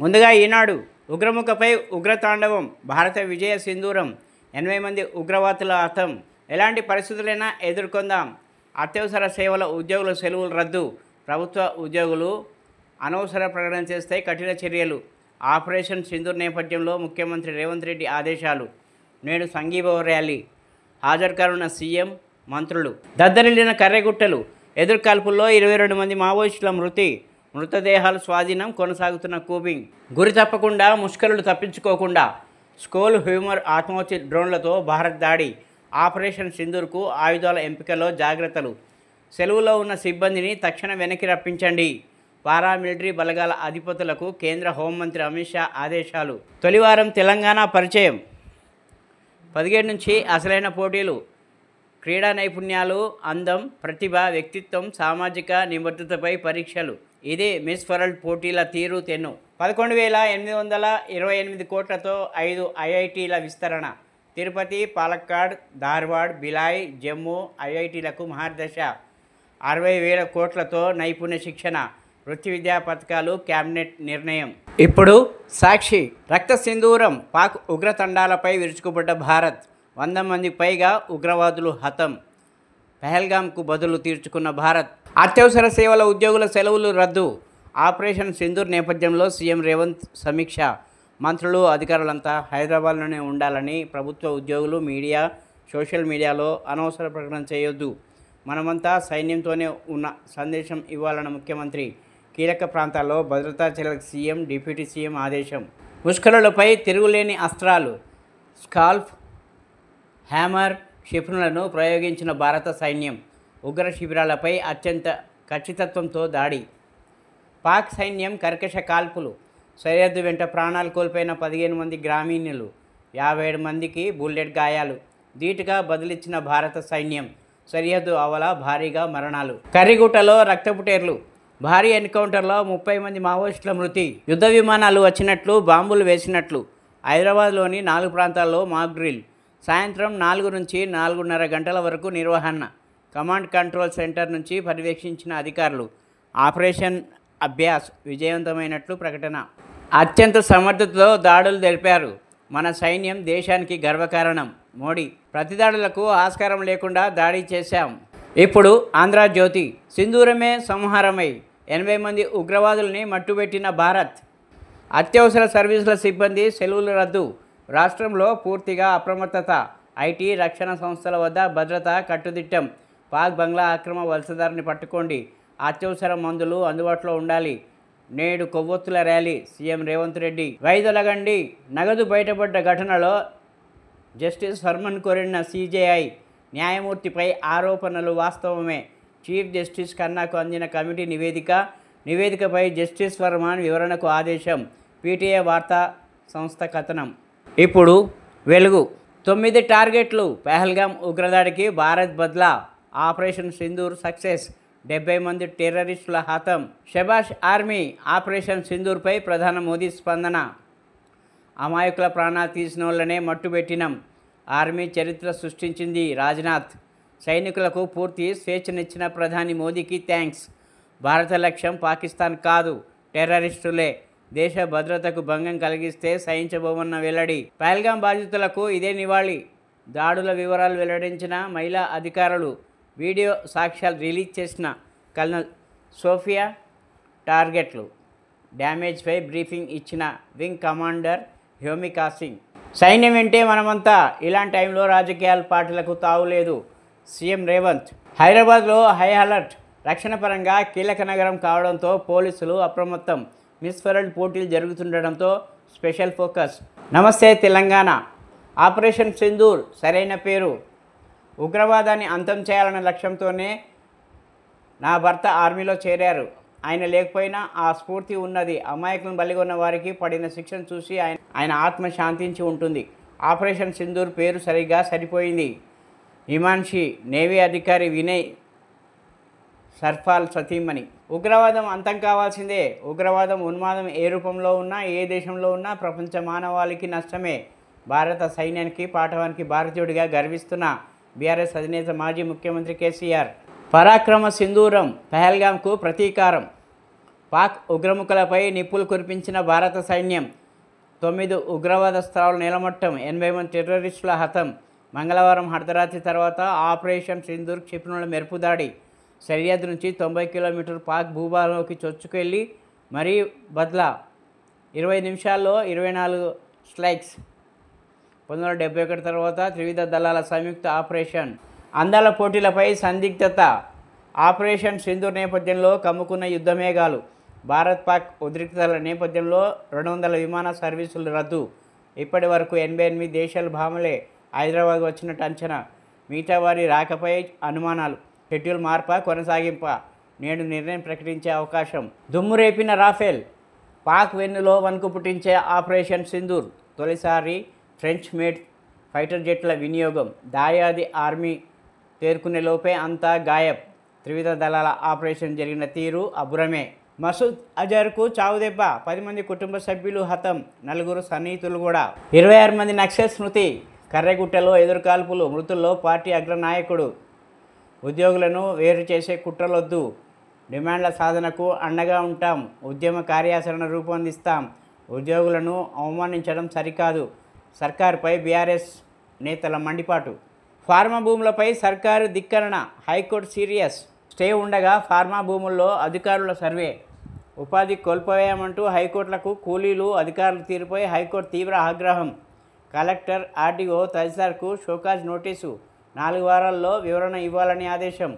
ముందుగా ఈనాడు ఉగ్రముఖపై ఉగ్రతాండవం, భారత విజయ సింధూరం, 80 మంది ఉగ్రవాదుల హతం, ఎలాంటి పరిస్థితులైనా ఎదుర్కొందాం, అత్యవసర సేవల ఉద్యోగుల సెలవులు రద్దు, ప్రభుత్వ ఉద్యోగులు అనవసర ప్రకటన చేస్తే కఠిన చర్యలు, ఆపరేషన్ సింధూర్ నేపథ్యంలో ముఖ్యమంత్రి రేవంత్ రెడ్డి ఆదేశాలు, నేడు సంఘీభావ ర్యాలీ, హాజరు కానున్న సీఎం, మంత్రులు, దద్దరిల్లిన కర్రెగుట్టలు, ఎదుర్కాల్పుల్లో 22 మంది మావోయిస్టుల మృతదేహాలు స్వాధీనం, కొనసాగుతున్న కూబింగ్, గురి తప్పకుండా ముష్కరులు తప్పించుకోకుండా, స్కోల్ హ్యూమర్ ఆత్మహత్య డ్రోన్లతో భారత్ దాడి, ఆపరేషన్ సింధూర్కు ఆయుధాల ఎంపికలో జాగ్రత్తలు, సెలవులో ఉన్న సిబ్బందిని తక్షణ వెనక్కి రప్పించండి, పారామిలిటరీ బలగాల అధిపతులకు కేంద్ర హోంమంత్రి అమిత్ షా ఆదేశాలు, తొలివారం తెలంగాణ పరిచయం, 17 నుంచి అసలైన పోటీలు, క్రీడా నైపుణ్యాలు, అందం, ప్రతిభ, వ్యక్తిత్వం, సామాజిక నిబద్ధతపై పరీక్షలు, ఇదే మిస్ వరల్డ్ పోటీల తీరు తెన్ను, 11,828 కోట్లతో 5 ఐఐటీల విస్తరణ, తిరుపతి, పాలక్కాడ్, ధార్వాడ్, బిలాయ్, జమ్మూ ఐఐటీలకు మహర్దశ, 60,000 కోట్లతో నైపుణ్య శిక్షణ, వృత్తి విద్యా పథకాలు, క్యాబినెట్ నిర్ణయం. ఇప్పుడు సాక్షి, రక్త సింధూరం, పాక్ ఉగ్రతండాలపై విరుచుకుపడ్డ భారత్, 100 మందికి పైగా ఉగ్రవాదులు హతం, పహల్గామ్కు బదులు తీర్చుకున్న భారత్, అత్యవసర సేవల ఉద్యోగుల సెలవులు రద్దు, ఆపరేషన్ సింధూర్ నేపథ్యంలో సీఎం రేవంత్ సమీక్ష, మంత్రులు, అధికారులంతా హైదరాబాద్లోనే ఉండాలని, ప్రభుత్వ ఉద్యోగులు, మీడియా, సోషల్ మీడియాలో అనవసర ప్రకటన చేయొద్దు, మనమంతా సైన్యంతోనే ఉన్న సందేశం ఇవ్వాలన్న ముఖ్యమంత్రి, కీలక ప్రాంతాల్లో భద్రతా చర్యలకు సీఎం, డిప్యూటీ సీఎం ఆదేశం, ముష్కరులపై తిరుగులేని అస్త్రాలు, స్కాల్ప్, హ్యామర్, క్షిపణులను ప్రయోగించిన భారత సైన్యం, ఉగ్ర శిబిరాలపై అత్యంత ఖచ్చితత్వంతో దాడి, పాక్ సైన్యం కర్కశ కాల్పులు, సరిహద్దు వెంట ప్రాణాలు కోల్పోయిన 15 మంది గ్రామీణులు, 57 మందికి బుల్లెట్ గాయాలు, ధీటుగా బదిలిచ్చిన భారత సైన్యం, సరిహద్దు ఆవల భారీగా మరణాలు, కర్రిగుట్టలో రక్తపుటేర్లు, భారీ ఎన్కౌంటర్లో 30 మంది మావోయిస్టుల మృతి, యుద్ధ విమానాలు వచ్చినట్లు బాంబులు వేసినట్లు, హైదరాబాద్లోని 4 ప్రాంతాల్లో మాక్ డ్రిల్, సాయంత్రం 4 నుంచి 4:30 గంటల వరకు నిర్వహణ, కమాండ్ కంట్రోల్ సెంటర్ నుంచి పర్యవేక్షించిన అధికారులు, ఆపరేషన్ అభ్యాస్ విజయవంతమైనట్లు ప్రకటన, అత్యంత సమర్థతతో దాడులు జరిపారు, మన సైన్యం దేశానికి గర్వకారణం, మోడీ, ప్రతిదాడులకు ఆస్కారం లేకుండా దాడి చేశాం, ఇప్పుడు ఆంధ్రజ్యోతి, సింధూరమే సంహారమై 80 మంది ఉగ్రవాదుల్ని మట్టుబెట్టిన భారత్, అత్యవసర సర్వీసుల సిబ్బంది సెలవులు రద్దు, రాష్ట్రంలో పూర్తిగా అప్రమత్తత, ఐటీ, రక్షణ సంస్థల వద్ద భద్రత కట్టుదిట్టం, పాక్ బంగ్లా అక్రమ వలసదారిని పట్టుకోండి, అత్యవసర మందులు అందుబాటులో ఉండాలి, నేడు కొవ్వొత్తుల ర్యాలీ, సీఎం రేవంత్ రెడ్డి, వైదొలగండి, నగదు బయటపడ్డ ఘటనలో జస్టిస్ ఫర్మన్ కోరిన సీజేఐ, న్యాయమూర్తిపై ఆరోపణలు వాస్తవమే, చీఫ్ జస్టిస్ ఖన్నాకు అందిన కమిటీ నివేదికపై జస్టిస్ ఫర్మాన్ వివరణకు ఆదేశం, పీటీఐ వార్తా సంస్థ కథనం. ఇప్పుడు వెలుగు, 9 టార్గెట్లు, పహల్గామ్ ఉగ్రదాడికి భారత్ బద్లా, ఆపరేషన్ సింధూర్ సక్సెస్, 70 మంది టెర్రరిస్టుల హతం, షబాష్ ఆర్మీ, ఆపరేషన్ సింధూర్పై ప్రధాని మోదీ స్పందన, అమాయకుల ప్రాణాలు తీసిన వాళ్ళనే మట్టుబెట్టినాం, ఆర్మీ చరిత్ర సృష్టించింది రాజ్నాథ్, సైనికులకు పూర్తి స్వేచ్ఛనిచ్చిన ప్రధాని మోదీకి థ్యాంక్స్, భారత లక్ష్యం పాకిస్తాన్ కాదు, టెర్రరిస్టులే, దేశ భద్రతకు భంగం కలిగిస్తే సహించబోమన్న వెల్లడి, పహల్గామ్ బాధితులకు ఇదే నివాళి, దాడుల వివరాలు వెల్లడించిన మహిళా అధికారులు, వీడియో సాక్ష్యాలు రిలీజ్ చేసిన కల్నల్ సోఫియా, టార్గెట్లు, డ్యామేజ్పై బ్రీఫింగ్ ఇచ్చిన వింగ్ కమాండర్ హ్యోమికా సింగ్, సైన్యం వెంటే మనమంతా, ఇలాంటి టైంలో రాజకీయాల పార్టీలకు తావులేదు, సీఎం రేవంత్, హైదరాబాద్లో హై అలర్ట్, రక్షణ పరంగా కీలక నగరం కావడంతో పోలీసులు అప్రమత్తం, మిస్ వరల్డ్ పోటీలు జరుగుతుండడంతో స్పెషల్ ఫోకస్, నమస్తే తెలంగాణ, ఆపరేషన్ సింధూర్ సరైన పేరు, ఉగ్రవాదాన్ని అంతం చేయాలన్న లక్ష్యంతోనే నా భర్త ఆర్మీలో చేరారు, ఆయన లేకపోయినా ఆ స్ఫూర్తి ఉన్నది, అమాయకులను బలిగొన్న వారికి పడిన శిక్షను చూసి ఆయన ఆత్మ శాంతించి ఉంటుంది, ఆపరేషన్ సింధూర్ పేరు సరిగ్గా సరిపోయింది, హిమాన్షి, నేవీ అధికారి వినయ్ సర్ఫాల్ సతీమణి, ఉగ్రవాదం అంతం కావాల్సిందే, ఉగ్రవాదం ఉన్మాదం ఏ రూపంలో ఉన్నా, ఏ దేశంలో ఉన్నా ప్రపంచ మానవాళికి నష్టమే, భారత సైన్యానికి పాఠవానికి భారతీయుడిగా గర్విస్తున్న బీఆర్ఎస్ అధినేత మాజీ ముఖ్యమంత్రి కేసీఆర్, పరాక్రమ సింధూరం, పహల్గామ్కు ప్రతీకారం, పాక్ ఉగ్రముఖులపై నిప్పులు కురిపించిన భారత సైన్యం. 9 ఉగ్రవాద స్థలాలు నేలమట్టం, 80 మంది టెర్రరిస్టుల హతం. మంగళవారం అర్ధరాత్రి తర్వాత ఆపరేషన్ సింధూర్ క్షిపణుల మెరుపు దాడి. సరిహద్దు నుంచి 90 కిలోమీటర్లు పాక్ భూభాగంలోకి చొచ్చుకెళ్లి మరీ బద్లా. 20 నిమిషాల్లో 24 స్ట్రైక్స్. 1971 తర్వాత త్రివిధ దళాల సంయుక్త ఆపరేషన్. అందాల పోటీలపై సందిగ్ధత. ఆపరేషన్ సింధూర్ నేపథ్యంలో కమ్ముకున్న యుద్ధమేఘాలు. భారత్ పాక్ ఉద్రిక్తతల నేపథ్యంలో 200 విమాన సర్వీసులు రద్దు. ఇప్పటి వరకు 88 దేశాల భామలే హైదరాబాద్ వచ్చినట్టు అంచనా. మిగతా వారి రాకపై అనుమానాలు. షెడ్యూల్ మార్పా కొనసాగింపా? నేడు నిర్ణయం ప్రకటించే అవకాశం. దుమ్ము రేపిన రాఫెల్. పాక్ వెన్నులో వణుకు పుట్టించే ఆపరేషన్ సింధూర్. తొలిసారి ఫ్రెంచ్ మేడ్ ఫైటర్ జెట్ల వినియోగం. దాయాది ఆర్మీ తేరుకునే లోపే అంతా గాయబ్. త్రివిధ దళాల ఆపరేషన్ జరిగిన తీరు అబ్బురమే. మసూద్ అజర్కు చావుదెబ్బ. 10 మంది కుటుంబ సభ్యులు హతం, 4 సన్నిహితులు కూడా. 26 మంది నక్సల్ స్మృతి. కర్రెగుట్టలో ఎదురుకాల్పులు. మృతుల్లో పార్టీ అగ్రనాయకుడు. ఉద్యోగులను వేరు చేసే కుట్రలొద్దు. డిమాండ్ల సాధనకు అండగా ఉంటాం. ఉద్యమ కార్యాచరణ రూపొందిస్తాం. ఉద్యోగులను అవమానించడం సరికాదు. సర్కారుపై బీఆర్ఎస్ నేతల మండిపాటు. ఫార్మా భూములపై సర్కారు ధిక్కరణ. High court serious. స్టే ఉండగా ఫార్మా భూముల్లో అధికారుల సర్వే. ఉపాధి కోల్పోయామంటూ హైకోర్టులకు కూలీలు అధికారుల తీరుపై హైకోర్టు తీవ్ర ఆగ్రహం. కలెక్టర్, ఆర్డీఓ తహసీల్దార్కు షోకాజ్ నోటీసు. 4 వారాల్లో వివరణ ఇవ్వాలని ఆదేశం.